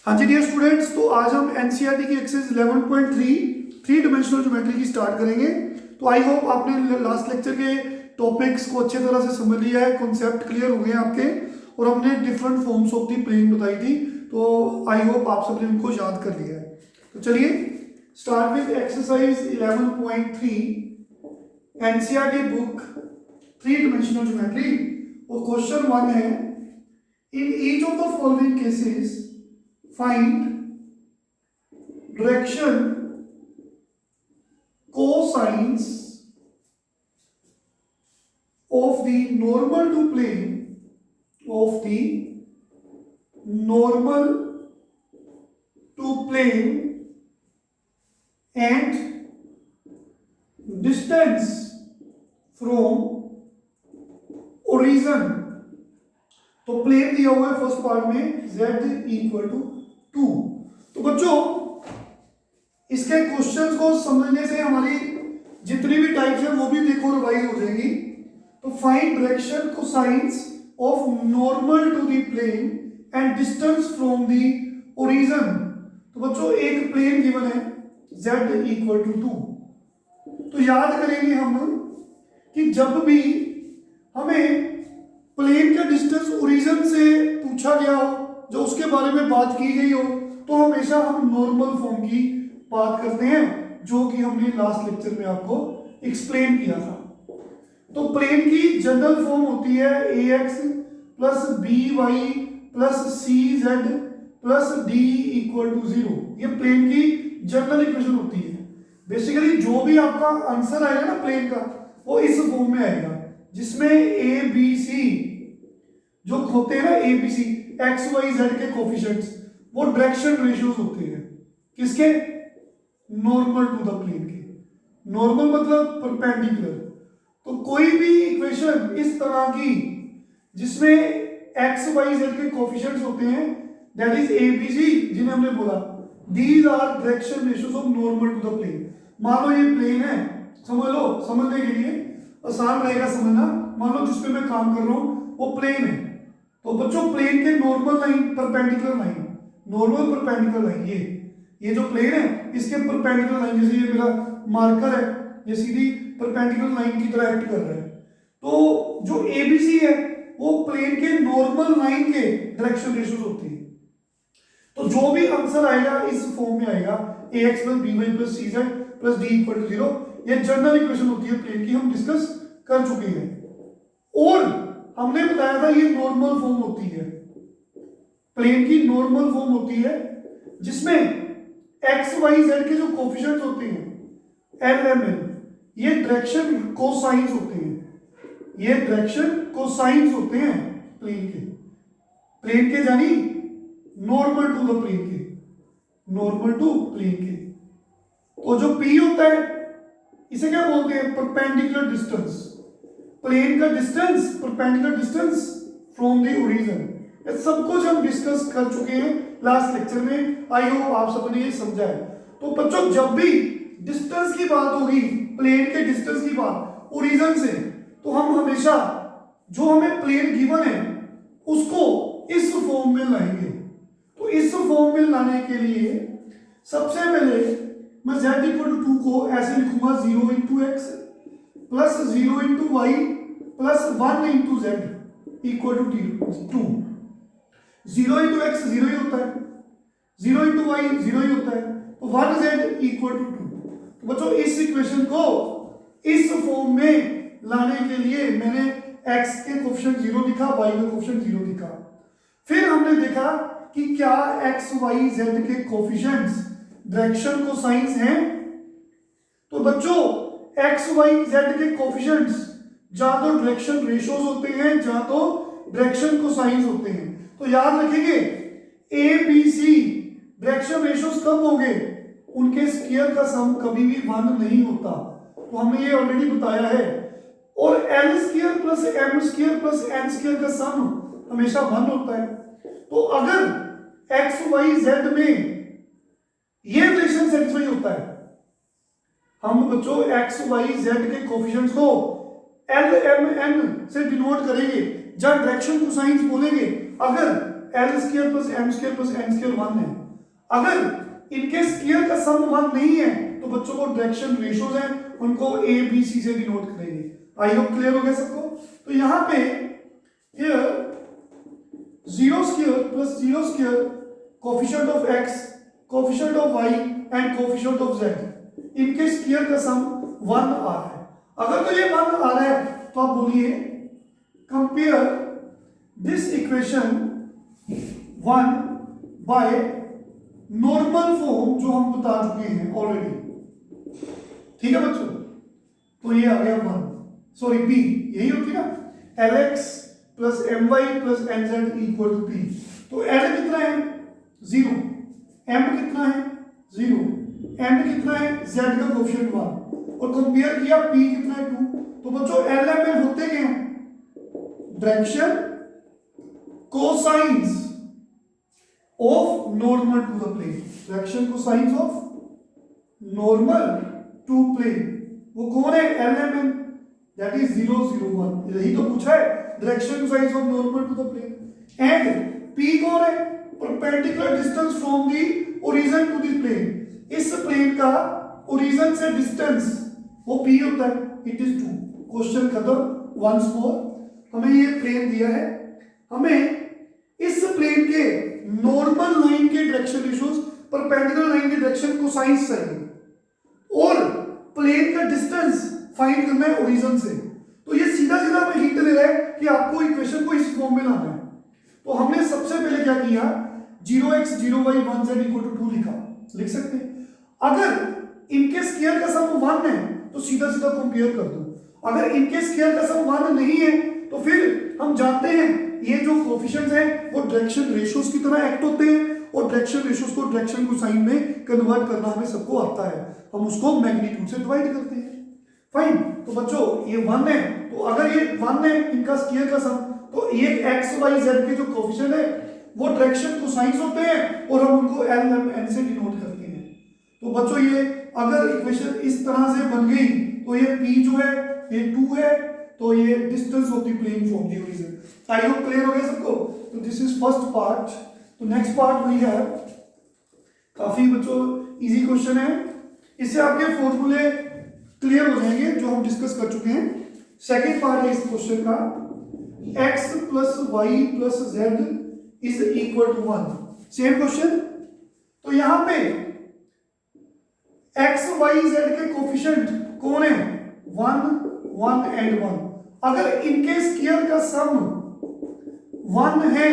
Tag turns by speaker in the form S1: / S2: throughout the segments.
S1: हाँ जी dear students, तो आज हम एनसीईआरटी की एक्सरसाइज 11.3 थ्री डिमेंशनल ज्योमेट्री की स्टार्ट करेंगे। तो आई होप आपने लास्ट लेक्चर के टॉपिक्स को अच्छे तरह से समझ लिया है, कॉन्सेप्ट क्लियर हो गए आपके, और हमने different forms of the plane बताई थी। तो आई होप आप सबने इनको याद कर लिया है। तो चलिए start with exercise 11.3 NCERT book three dimensional geometry. और क्वेश्चन 1 है, in each of the following cases find direction cosines of the normal to plane and distance from origin। तो प्लेन दिया हुआ है फर्स्ट पार्ट में z इक्वल टू 2। तो बच्चों इसके क्वेश्चंस को समझने से हमारी जितनी भी टाइप्स है वो भी देखो रिवाइज हो जाएगी। तो find direction cosines of normal to the plane and distance from the origin. तो बच्चों एक प्लेन गिवन है z इक्वल टू 2। तो याद करेंगे हम कि जब भी हमें प्लेन का डिस्टेंस ओरिजिन से पूछा गया हो, जो उसके बारे में बात की गई हो, तो हमेशा हम नॉर्मल फॉर्म की बात करते हैं, जो कि हमने लास्ट लेक्चर में आपको एक्सप्लेन किया था। तो प्लेन की जनरल फॉर्म होती है ax plus by plus cz plus d equal to 0। ये प्लेन की जनरल इक्वेशन होती है। बेसिकली जो भी आपका आंसर आएगा ना प्लेन का, वो इस फॉर्म में आएगा, जिसमें ए बी सी जो होते हैं ना, a b c x y z के कोफिशिएंट्स, वो डायरेक्शन रेशियोज होते हैं किसके? नॉर्मल टू द प्लेन के। नॉर्मल मतलब परपेंडिकुलर। तो कोई भी इक्वेशन इस तरह की जिसमें एक्स वाई जेड के कोफिशिएंट्स होते हैं, that is a b c, जिन्हें हमने बोला these are direction ratios of normal to the plane. मान लो ये प्लेन है, समझ लो, समझने के लिए आसान रहेगा समझना। मान लो जिसपे मैं काम कर रहा हूं वो प्लेन है, तो बच्चों प्लेन के normal line, perpendicular line, normal perpendicular line, ये जो प्लेन है इसके परपेंडिकुलर लाइन, जैसे ये मेरा मार्कर है, ये सीधी परपेंडिकुलर लाइन की तरह एक्ट कर रहा है। तो जो एबीसी है वो प्लेन के नॉर्मल लाइन के डायरेक्शन रेशियोज होती है। तो जो भी आंसर आएगा इस फॉर्म में आएगा, ax plus by plus cz plus d equal to 0। ये जनरल इक्वेशन होती है प्लेन की, हम डिस्कस कर चुके हैं। और हमने बताया था ये नॉर्मल फॉर्म होती है, प्लेन की नॉर्मल फॉर्म होती है, जिसमें एक्स वाई जेड के जो कोफिशिएंट्स होते हैं एल एम एन, ये डायरेक्शन कोसाइंस होते हैं। ये डायरेक्शन कोसाइंस होते हैं प्लेन के जानी नॉर्मल टू द प्लेन के, नॉर्मल टू प्लेन के। तो जो P होता है इसे क्या बोलते हैं? परपेंडिकुलर डिस्टेंस, प्लेन का distance, perpendicular distance from the origin. ये सब कुछ हम डिस्कस कर चुके हैं लास्ट लेक्चर में। आई होप आप सबने ये समझा है। तो बच्चों जब भी डिस्टेंस की बात होगी, प्लेन के डिस्टेंस की बात ओरिजिन से, तो हम हमेशा जो हमें प्लेन गिवन है उसको इस फॉर्म में लाएंगे। तो इस फॉर्म में लाने के लिए सबसे पहले मैं z इक्वल टू 2 को ऐसे लिखूंगा 0 into x plus 0 into y plus 1 into z equal to 2। 0 into x 0 ही होता है, 0 इंटू वाई 0 ही होता है, तो 1z इक्वल टू 2। तो बच्चों इस इक्वेशन को इस फॉर्म में लाने के लिए मैंने x के कोफिशिएंट 0 लिखा, y का कोफिशिएंट 0 लिखा। फिर हमने देखा कि क्या x y z के कोफिशिएंट्स डायरेक्शन कोसाइंस हैं। तो बच्चों x y z के कोफिशिएंट्स जहां तो डायरेक्शन रेशियोज होते हैं, जहां तो डायरेक्शन कोसाइंस होते हैं। तो याद रखेंगे a b c direction ratios कब होंगे? उनके स्क्वायर का सम कभी भी 1 नहीं होता। तो हमने ये ऑलरेडी बताया है। और l square plus m square plus n square का सम हमेशा 1 होता है। तो अगर एक्स वाई जेड में ये रिलेशन सेटिस्फाई होता है, हम बच्चों एक्स वाई जेड के कोफिशिएंट्स को एल एम एन से डिनोट करेंगे, जब डायरेक्शन कोसाइंस बोलेंगे। अगर l square plus m square plus n square 1 है। अगर इनके स्क्वायर का सम 1 नहीं है तो बच्चों को डायरेक्शन रेशियोज हैं, उनको ए बी सी से डिनोट करेंगे। आई होप क्लियर हो गया सबको। तो यहाँ पे here 0 square plus 0 square coefficient of x, coefficient of y and coefficient of z, इनके स्क्वायर का सम 1 आ रहा है। अगर तो ये 1 आ रहा है तो आप बोलिए compare this equation 1 by normal form जो हम बता चुके हैं ऑलरेडी। ठीक है बच्चों, तो ये आ गया 1, सॉरी बी, यही होती ना lx plus my plus nz equal to p। तो l कितना है 0, m कितना है 0, n कितना है z का कोफिशिएंट 1 और कंपेयर किया p कितना है 2। तो बच्चों l m n होते क्या हैं, direction cosines of normal to the plane, direction cosines of normal to plane. वो कौन है l m n, that is 0 0 1, यही तो पूछा है, direction cosines of normal to the plane. And p कौन है, perpendicular distance from the origin to the plane, इस प्लेन का ओरिजिन से डिस्टेंस वो पी होता है, इट इज 2। क्वेश्चन खत्म। वंस मोर, हमें ये प्लेन दिया है, हमें इस प्लेन के नॉर्मल लाइन के डायरेक्शन रेशियोज, परपेंडिकुलर लाइन के डायरेक्शन कोसाइंस चाहिए और प्लेन का डिस्टेंस फाइंड करना है ओरिजिन से। तो ये सीधा सीधा हमें हिंट दे रहा है कि आपको इक्वेशन को इस फॉर्म में लाना है। तो हमने सबसे पहले क्या किया, 0x 0y 1z equal to 2 लिखा, लिख सकते हैं। अगर इनके स्क्वायर का सम 1 है तो सीधा सीधा कंपेयर कर दो, अगर इनके स्क्वायर का सम 1 नहीं है तो फिर हम जानते हैं ये जो कोफिशिएंट्स हैं वो डायरेक्शन रेशियोज की तरह एक्ट होते हैं और डायरेक्शन रेशियोज को डायरेक्शन कोसाइन में कन्वर्ट करना हमें सबको आता है, हम उसको मैग्नीट्यूड से डिवाइड करते हैं। फाइन, तो बच्चों ये 1 है, तो अगर ये 1 है इनका स्क्वायर का सम, तो ये x y z के जो कोफिशिएंट है वो डायरेक्शन कोसाइंस होते हैं और हम उनको l m n से डिनोट करते हैं। तो बच्चों ये अगर इक्वेशन इस तरह से बन गई तो ये p जो है ये 2 है, तो ये distance of the plane from the origin. I hope clear हो गया सबको। तो दिस इज फर्स्ट पार्ट। तो नेक्स्ट पार्ट वी हैव, काफी बच्चों इजी क्वेश्चन है, इससे आपके फॉर्मूले क्लियर हो जाएंगे जो हम डिस्कस कर चुके हैं। सेकंड पार्ट है इस क्वेश्चन का, x plus y plus z is equal to 1, same question. तो यहां पे x y z के कोफिशिएंट कौन है, 1 1 एंड 1। अगर इनके स्क्वायर का सम 1 है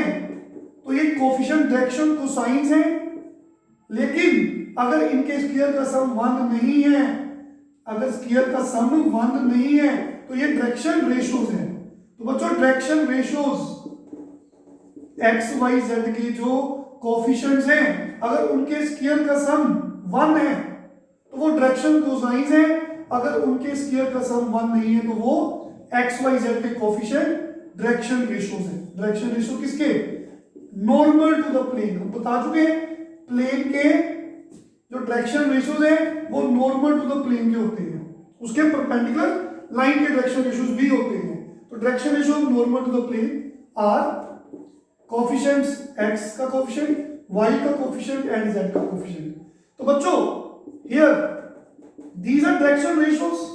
S1: तो ये कोफिशिएंट डायरेक्शन कोसाइंस है, लेकिन अगर इनके स्क्वायर का सम 1 नहीं है, अगर स्क्वायर का सम 1 नहीं है तो ये डायरेक्शन रेशियोज हैं। तो बच्चों direction ratios x y z के जो कोफिशिएंट्स हैं अगर उनके स्क्वायर का सम 1 है तो वो डायरेक्शन कोसाइंस है, अगर उनके स्क्वायर का सम 1 नहीं है तो वो एक्स वाई जेड के कोफिशिएंट डायरेक्शन रेशियोज हैं। डायरेक्शन रेशियो किसके, नॉर्मल टू द प्लेन, हम बता चुके हैं प्लेन के जो डायरेक्शन रेशियोज हैं वो नॉर्मल टू द प्लेन के होते हैं, उसके परपेंडिकुलर लाइन के डायरेक्शन रेशियोज भी होते हैं। तो direction ratio normal to the plane are coefficients x का कोफिशिएंट, y का कोफिशिएंट एंड z का कोफिशिएंट। तो बच्चों here these are direction ratios.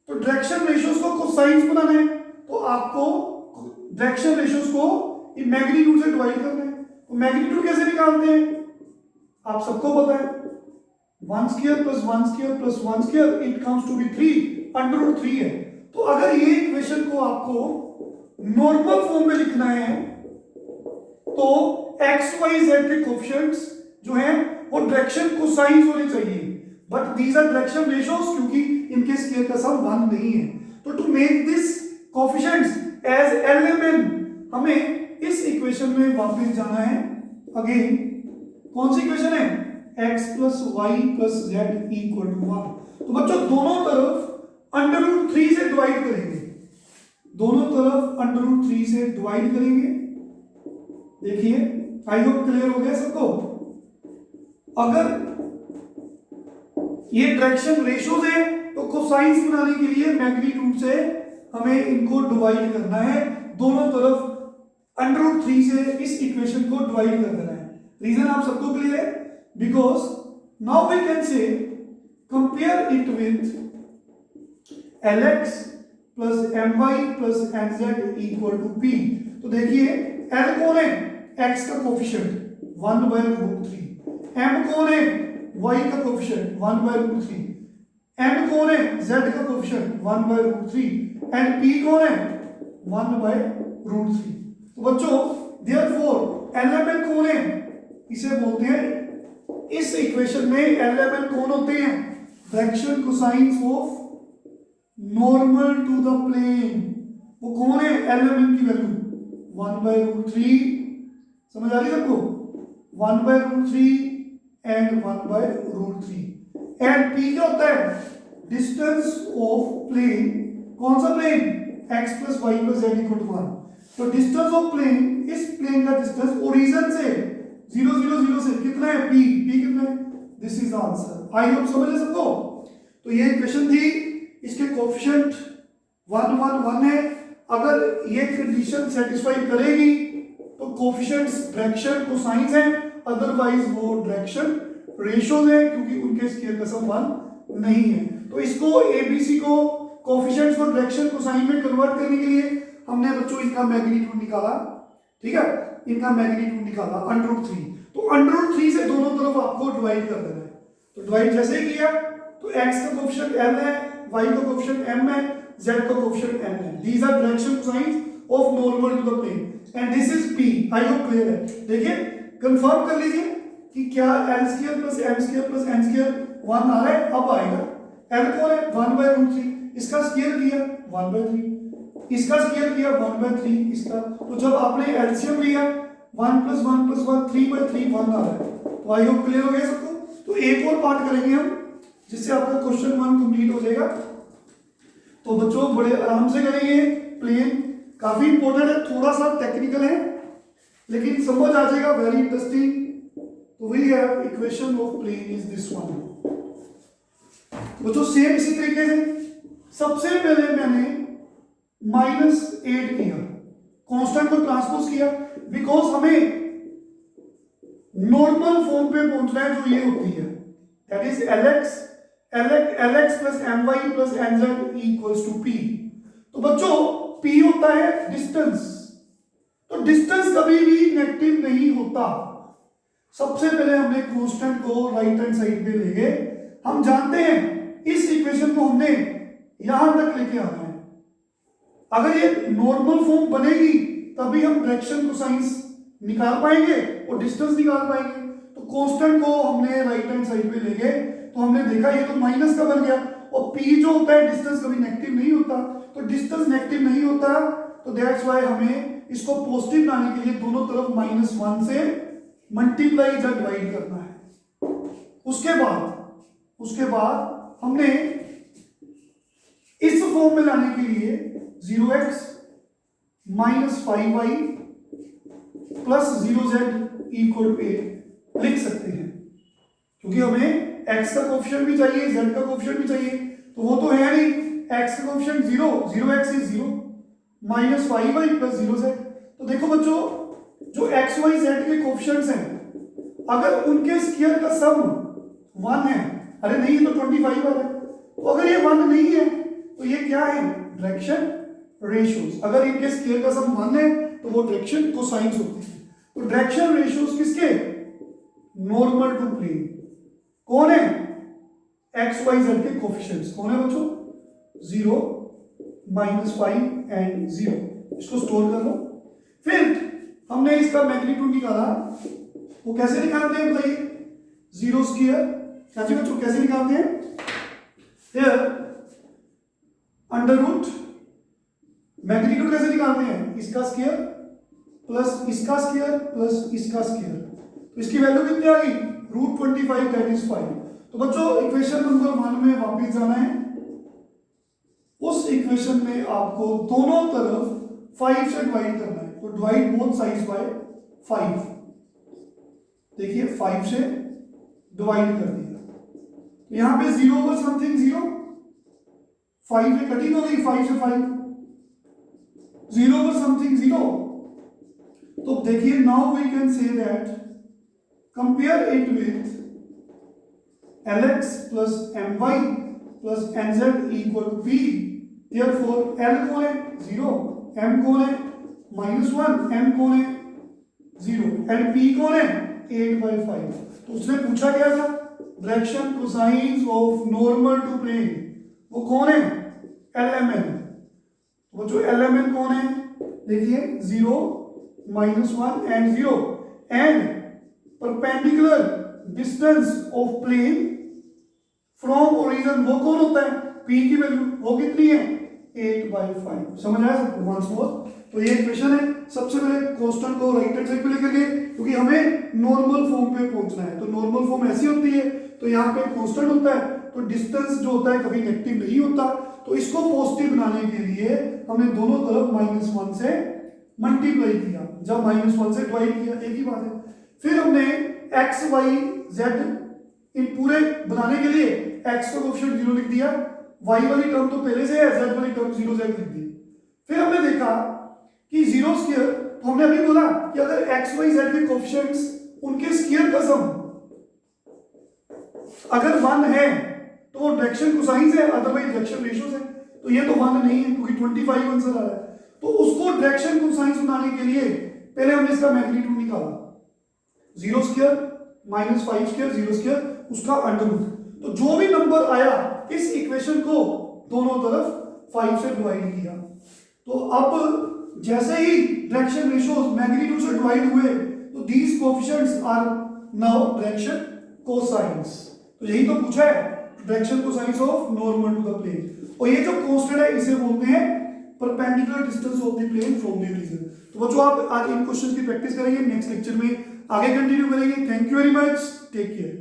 S1: तो डायरेक्शन रेशियोज को कोसाइंस बनाना है तो आपको डायरेक्शन रेशियोज को मैग्नीट्यूड से डिवाइड करना है। तो मैग्नीट्यूड कैसे निकालते हैं, आप सबको पता है, 1 square plus 1 square plus 1 square it comes to be 3 under root 3 है। तो अगर ये इक्वेशन को आपको नॉर्मल फॉर्म में लिखना है तो एक्स वाई जेड के कोफिशिएंट्स जो हैं वो डायरेक्शन कोसाइंस होने चाहिए, but these are direction ratios क्योंकि इनके स्क्वायर का सम 1 नहीं है। तो to make this coefficients as LMN हमें इस इक्वेशन में वापस जाना है। अगेन कौन सी इक्वेशन है, x plus y plus z equal to 1। तो बच्चों दोनों तरफ अंडर रूट 3 से डिवाइड करेंगे, दोनों तरफ अंडर रूट 3 से डिवाइड करेंगे। देखिए आई होप क्लियर हो गया सबको। अगर ये डायरेक्शन रेशियोज है तो कोसाइंस बनाने के लिए मैग्नीट्यूड से हमें इनको डिवाइड करना है, दोनों तरफ √3 से इस इक्वेशन को डिवाइड कर देना है। रीजन आप सबको क्लियर है? Because now we can say compare it with Lx plus my plus nz equal to p। तो देखिए L कौन है? x का कोफिशिएंट 1/√3, m कौन है? y का कोफिशिएंट 1/√3, n कौन है? z का कोफिशिएंट 1/√3 एंड p कौन है? 1/√3। तो बच्चों देयरफॉर एलिमेंट कौन है? इसे बोलते हैं, इस इक्वेशन में एलिमेंट कौन होते हैं? Fraction cosines of normal to the plane. वो कौन है? एलिमेंट की वैल्यू 1/√3। समझ आ रही है सबको? 1/√3 एंड 1/√3 एंड p क्या होता है? Distance of plane. कौन सा plane? x plus y plus z equal to 1। तो डिस्टेंस ऑफ प्लेन, इस प्लेन का डिस्टेंस ओरिजिन से 0 0 0 से कितना है? p कितना है? This is the answer. I hope समझ है सबको? तो ये इक्वेशन थी, इसके कोएफिशिएंट 1 1 1 है। अगर ये कंडीशन सेटिस्फाई करेगी तो कोएफिशिएंट्स फ्रैक्शन कोसाइंस है, अदरवाइज वो डायरेक्शन रेशियोज है, क्योंकि उनके स्केयर का सम 1 नहीं है। तो इसको एबीसी को कोएफिशिएंट्स को डायरेक्शन कोसाइन में कन्वर्ट करने के लिए हमने बच्चों इनका मैग्नीट्यूड निकाला। ठीक है, इनका मैग्नीट्यूड निकाला √3। तो √3 से दोनों तरफ आपको डिवाइड कर देना है। तो डिवाइड जैसे ही किया तो x का कोएफिशिएंट m है, y का कोएफिशिएंट m है, z का कोएफिशिएंट n है। These are direction cosines of normal to the plane and this is p। I hope clear है? देखिए कंफर्म कर लीजिए कि क्या l² plus m² plus n² 1 आ रहा है? अब आएगा। l कौन है? 1/√3। इसका स्क्वायर किया 1/3, इसका स्क्वायर किया 1/3 इसका। तो जब आपने एलसीएम लिया 1 + 1 + 1 3/3 1 आ रहा है। तो आई होप क्लियर हो गया सबको? तो एक और पार्ट करेंगे हम, जिससे आपका क्वेश्चन 1 कंप्लीट हो जाएगा। तो बच्चों बड़े आराम से करेंगे। प्लेन काफी इंपॉर्टेंट है, थोड़ा सा टेक्निकल है, लेकिन समझ आ जाएगा, वेरी इंटरेस्टिंग। तो we have equation of plane is this one. बच्चों सेम इसी तरीके से सबसे पहले मैंने -8 किया, कांस्टेंट को ट्रांसपोज किया, बिकॉज हमें नॉर्मल फॉर्म पे पहुंचना है जो ये होती है, that is Lx plus my plus nz equals to p। तो बच्चों p होता है डिस्टेंस। तो डिस्टेंस कभी भी नेगेटिव नहीं होता। सबसे पहले हमने कांस्टेंट को राइट हैंड साइड पे ले गए। हम जानते हैं इस इक्वेशन को हमने यहां तक लेके आना है। अगर ये नॉर्मल फॉर्म बनेगी तभी हम डायरेक्शन कोसाइंस निकाल पाएंगे और डिस्टेंस निकाल पाएंगे। तो कांस्टेंट को हमने राइट हैंड साइड पे ले गए, तो हमने देखा ये तो माइनस का बन गया, और p जो होता है डिस्टेंस कभी नेगेटिव नहीं होता। तो डिस्टेंस नेगेटिव नहीं होता, तो दैट्स व्हाई हमें इसको पॉजिटिव लाने के लिए दोनों तरफ -1 से मल्टीप्लाई या डिवाइड करना है। उसके बाद हमने इस फॉर्म में लाने के लिए 0x - 5y plus 0z equal to 8 लिख सकते हैं, क्योंकि हमें x का कोएफिशिएंट भी चाहिए, z का कोएफिशिएंट भी चाहिए। तो वो तो है नहीं, x का coefficient 0, 0x is 0 - 5y plus 0z। तो देखो बच्चों, जो x y z के कोएफिशिएंट्स हैं, अगर उनके स्क्वायर का सम 1 है, अरे नहीं तो 25 आ रहा है, तो अगर ये 1 नहीं है तो ये क्या है? Direction ratios. अगर इनके स्क्वायर का सम 1 है तो वो डायरेक्शन कोसाइंस होते हैं। तो डायरेक्शन रेशियोज किसके? Normal to plane. कौन है? एक्स वाई जेड के कोएफिशिएंट्स कौन है बच्चों? 0, -5 एंड 0। इसको स्टोर कर लो। फिर हमने इसका मैग्नीट्यूड निकाला। वो कैसे निकालते हैं बताइए? 0² कैसे बच्चों कैसे निकालते हैं? √ मैग्नीट्यूड कैसे निकालते हैं? इसका स्क्वायर प्लस इसका स्क्वायर प्लस इसका स्क्वायर। तो इसकी वैल्यू कितनी आ गई? √25 दैट इज 5। तो बच्चों इक्वेशन नंबर 1 में वापस जाना है। उस इक्वेशन में आपको दोनों तरफ 5 से डिवाइड करना है। तो डिवाइड बोथ साइड्स बाय 5। देखिए 5 से डिवाइड कर दिया। यहां पे 0/समथिंग 0, 5 में कटिंग हो गई, 5 से 5, 0/समथिंग 0, तो देखिए now we can say that compare it with lx plus my plus nz equal to p, therefore l कौन है 0, m कौन है -1, m कौन है 0 एंड p कौन है 8/5। तो उसने पूछा क्या था, direction cosines of normal to plane, वो कौन है lmn। वो जो lmn कौन है देखिए 0, -1 and 0 and perpendicular distance of plane from origin, वो कौन होता है p की वैल्यू, वो कितनी है 8/5। समझ आया सबको वंस मोर। तो ये इक्वेशन है, सबसे पहले कांस्टेंट को राइट हैंड साइड पे लेकर गए क्योंकि हमें नॉर्मल फॉर्म पे पहुंचना है। तो नॉर्मल फॉर्म ऐसी होती है, तो यहाँ पे कांस्टेंट होता है तो डिस्टेंस जो होता है कभी नेगेटिव नहीं होता। तो इसको पॉजिटिव बनाने के लिए हमने दोनों तरफ -1 से मल्टीप्लाई किया, जब -1 से डिवाइड किया, एक ही बात है। फिर हमने x y z इन पूरे बनाने के लिए x का कोएफिशिएंट 0 लिख दिया, y वाली टर्म तो पहले से है, z वाली टर्म 0 z लिख दी। फिर हमने देखा कि 0 स्क्वायर, तो हमने अभी बोला कि अगर x y z के कोएफिशिएंट्स उनके स्क्वायर का सम अगर 1 है तो वो डायरेक्शन कोसाइंस है, अदरवाइज डायरेक्शन रेशियोज है। तो ये तो 1 नहीं है क्योंकि 25 आंसर आ रहा है। तो उसको डायरेक्शन कोसाइंस बनाने के लिए पहले हमने इसका मैग्नीट्यूड निकाला, 0 स्क्वायर -5 स्क्वायर 0 स्क्वायर उसका अंडर रूट। तो जो भी नंबर आया इस इक्वेशन को दोनों तरफ 5 से डिवाइड किया। तो अब जैसे ही डायरेक्शन रेशियोज मैग्नीट्यूड से डिवाइड हुए तो these coefficients are now direction cosines. तो यही तो पूछा है, direction cosines of normal to the plane. और ये जो कांस्टेंट है इसे बोलते हैं perpendicular distance of the plane from the origin. तो बच्चों आप आज इन क्वेश्चंस की प्रैक्टिस करेंगे, नेक्स्ट लेक्चर में आगे कंटिन्यू करेंगे। Thank you very much, take care.